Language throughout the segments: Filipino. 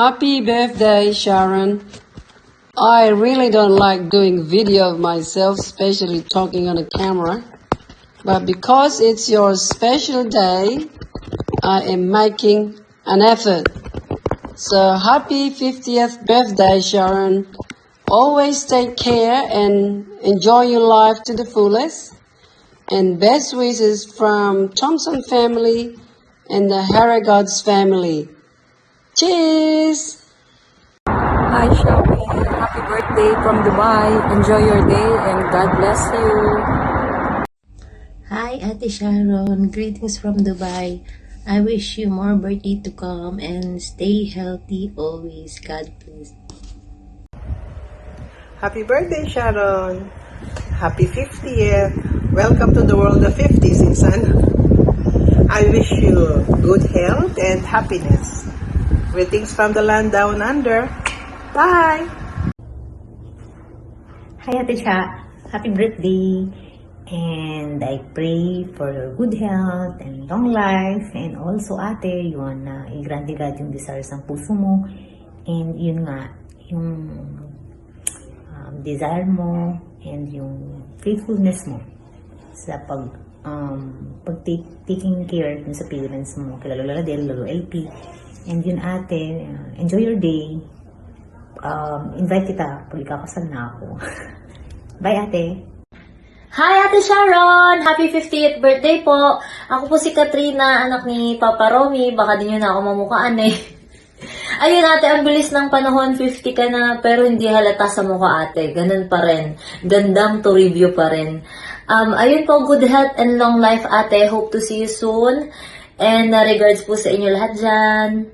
Happy birthday, Sharon. I really don't like doing video of myself, especially talking on a camera. But because it's your special day, I am making an effort. So happy 50th birthday, Sharon. Always take care and enjoy your life to the fullest. And best wishes from Thompson family and the Harrigods family. Cheers! Hi, Shami. Happy birthday from Dubai. Enjoy your day and God bless you. Hi, Ate Sharon. Greetings from Dubai. I wish you more birthday to come and stay healthy always. God bless. Happy birthday, Sharon. Happy 50th. Welcome to the world of 50, Susan. I wish you good health and happiness. Greetings from the land down under. Bye! Hi Ate Cha, happy birthday! And I pray for your good health and long life. And also ate, yun na i-grant God yung desires ng puso mo. And yun nga, yung desire mo and yung faithfulness mo sa taking care dun sa parents mo, kila Lola Ladel, Lolo LP. And yun ate, enjoy your day. Invite kita pag ikakasal na ako. Bye ate! Hi Ate Sharon! Happy 50th birthday po! Ako po si Katrina, anak ni Papa Romy. Baka din yun na ako mamukhaan eh. Ayun ate, ang bilis ng panahon, 50 ka na, pero hindi halata sa mukha ate. Ganun pa rin. Gandang to review pa rin. Ayun po, good health and long life ate. Hope to see you soon. And regards po sa inyo lahat dyan.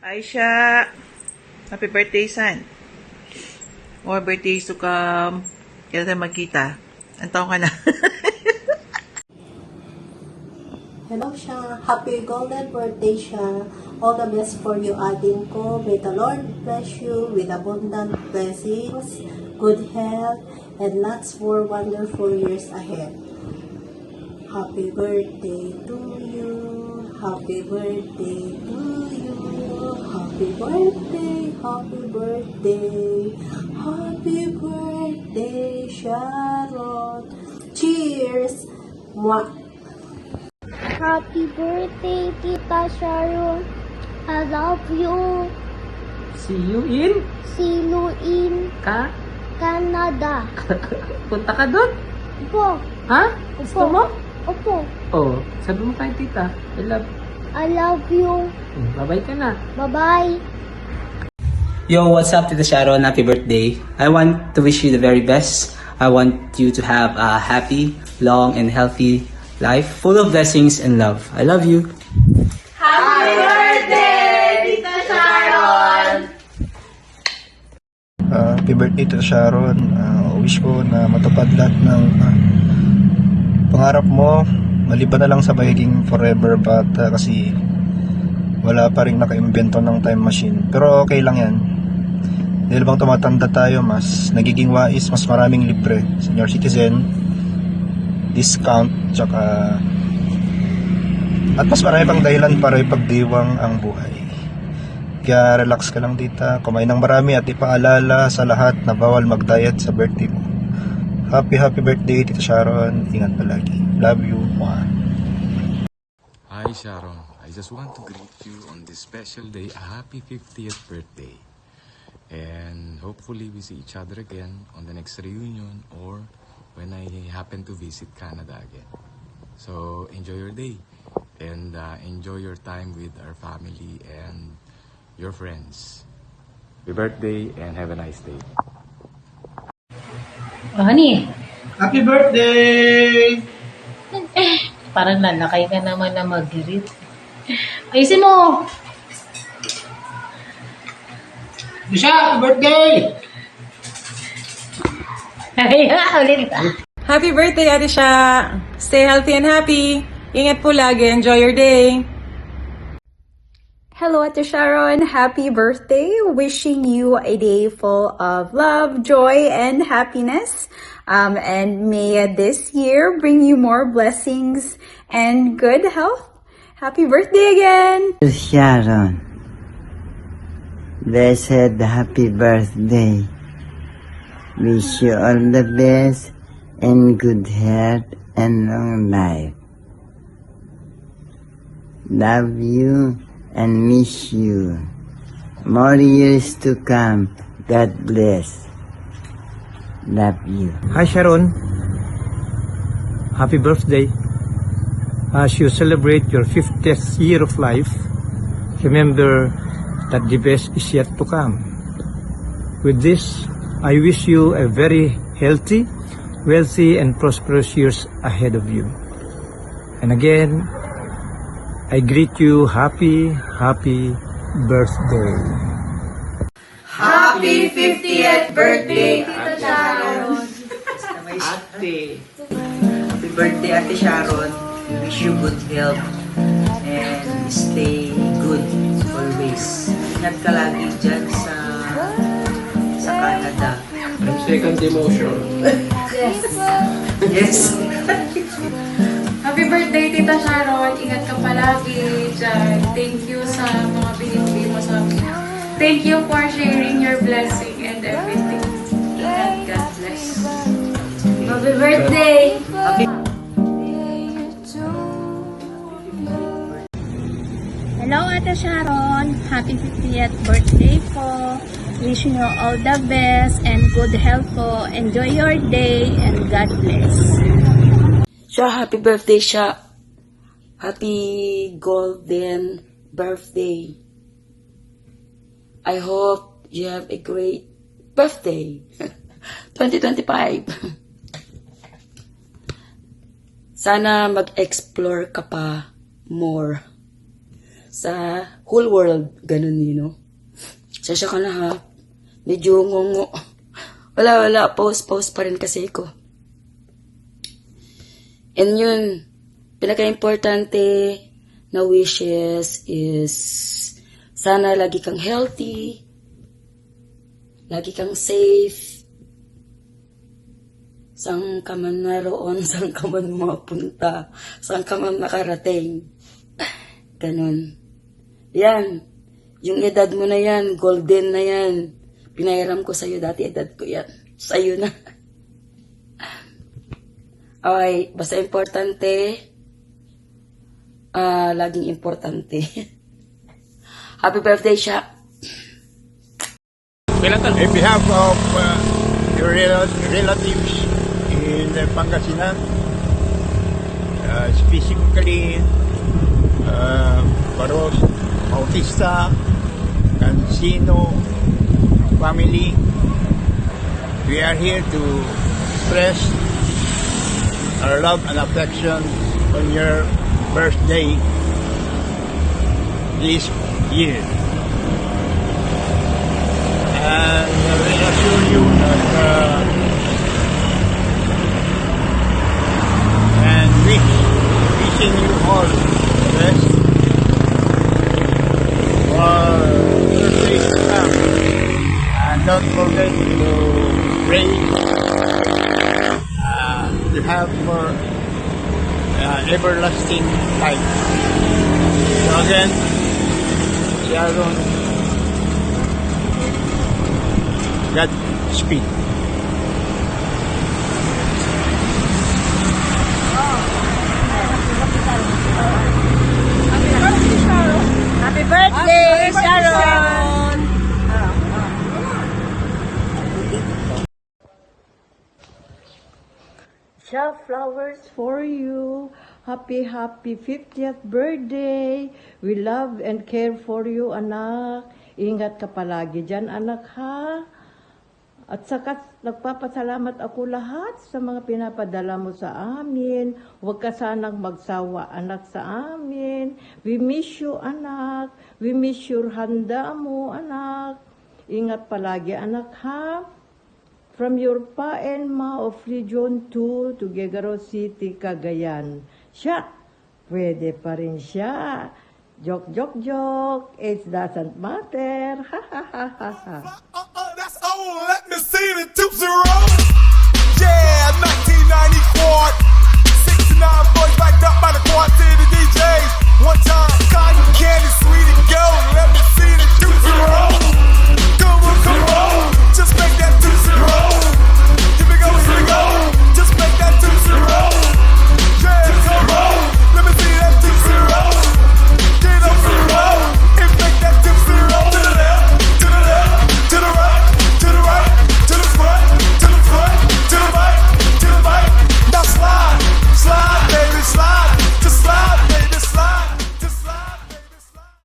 Aisha, happy birthday, son. More birthdays to come. Kailan tayo magkita? Ang taong ka na. Hello siya. Happy golden birthday siya. All the best for you, ating ko. May the Lord bless you with abundant blessings, good health, and lots more wonderful years ahead. Happy birthday to you. Happy birthday to you. Happy birthday, happy birthday. Happy birthday, Sharon. Cheers! Mwah! Happy birthday, Tita Sharon. I love you. See you in See you in Canada. Punta ka doon? Opo. Ha? Gusto mo? Opo. Oh, sabi mo kay tita, I love you. Bye-bye ka na. Bye-bye. Yo, what's up, Tita Sharon? Happy birthday. I want to wish you the very best. I want you to have a happy, long, and healthy life full of blessings and love. I love you. Happy birthday, Tita Sharon! Happy birthday to Sharon. Wish ko na matupad lahat ng pangarap mo. Maliban na lang sa pagiging forever but kasi wala pa rin naka-invento ng time machine. Pero okay lang yan. Dahil bang tumatanda tayo, mas nagiging wais, mas maraming libre. Senior citizen, discount, tsaka at mas marami pang dahilan para ipagdiwang ang buhay. Kaya relax ka lang tita, kumain ng marami at ipaalala sa lahat na bawal mag-diet sa birthday mo. Happy birthday Tita Sharon, ingat palagi. Love you. Mwah. Hi Sharon, I just want to greet you on this special day, a happy 50th birthday. And hopefully we see each other again on the next reunion or when I happen to visit Canada again. So enjoy your day and enjoy your time with our family and your friends. Happy birthday and have a nice day. Oh, honey, Happy birthday! parang nanakay ka naman na mag-greet. Ayusin mo! Isha, happy birthday! Ay, ulit. Happy birthday, Ate Sha! Stay healthy and happy. Ingat po lagi. Enjoy your day. Hello, Ate Sharon. Happy birthday. Wishing you a day full of love, joy, and happiness. And may this year bring you more blessings and good health. Happy birthday again. Sharon, blessed happy birthday. Wish you all the best and good health and long life. Love you and miss you. More years to come. God bless. Love you. Hi Sharon, happy birthday. As you celebrate your 50th year of life, remember that the best is yet to come. With this, I wish you a very healthy, wealthy, and prosperous years ahead of you. And again, I greet you happy birthday. Happy 50th birthday, Tita Sharon! Ate. Happy birthday, Ate Sharon. Wish you good health and stay good always. Ingat ka lagi dyan sa Canada. Second demotion. Yes. Happy birthday, Tita Sharon. Ingat ka palagi dyan. Thank you sa mga binibigay mo sa amin. Thank you for sharing your blessing and everything. And God bless. Happy birthday! Hello, Ate Sharon. Happy 50th birthday po. Wishing you all the best and good health po. Enjoy your day and God bless. Siya, happy birthday siya. Happy golden birthday. I hope you have a great birthday. 2025. Sana mag-explore ka pa more sa whole world. Ganun, you know. Sasya ka na ha. Medyo ngongo. Wala. Pause pa rin kasi ko. And yun, pinaka-importante na wishes is sana lagi kang healthy, lagi kang safe, saan ka man naroon, saan ka man mapunta, saan ka man makarating. Ganon. Yan. Yung edad mo na yan, golden na yan. Pinahiram ko sa'yo, dati edad ko yan. Sa'yo na. Okay, basta importante, laging importante. Happy birthday, siya. In behalf of your relatives in Pangasinan, specifically Baros, Bautista, Cancino family, we are here to express our love and affection on your birthday this year. And we assure you that and wishing you all the best for birthdays to come. And don't forget to pray to have for everlasting life. So again, Sharon, Godspeed. Happy birthday, Sharon! Siya, flowers for you. Happy 50th birthday. We love and care for you, anak. Ingat ka palagi dyan, anak, ha? At saka, nagpapasalamat ako lahat sa mga pinapadala mo sa amin. Huwag ka sanang magsawa, anak, sa amin. We miss you, anak. We miss your handa mo, anak. Ingat palagi, anak, ha? From your pa and ma of Region 2 to Gueguaro City, Cagayan. Siya, pwede pa rin siya. Joke. It doesn't matter. Ha ha ha ha ha. That's all. Let me see the tips roll.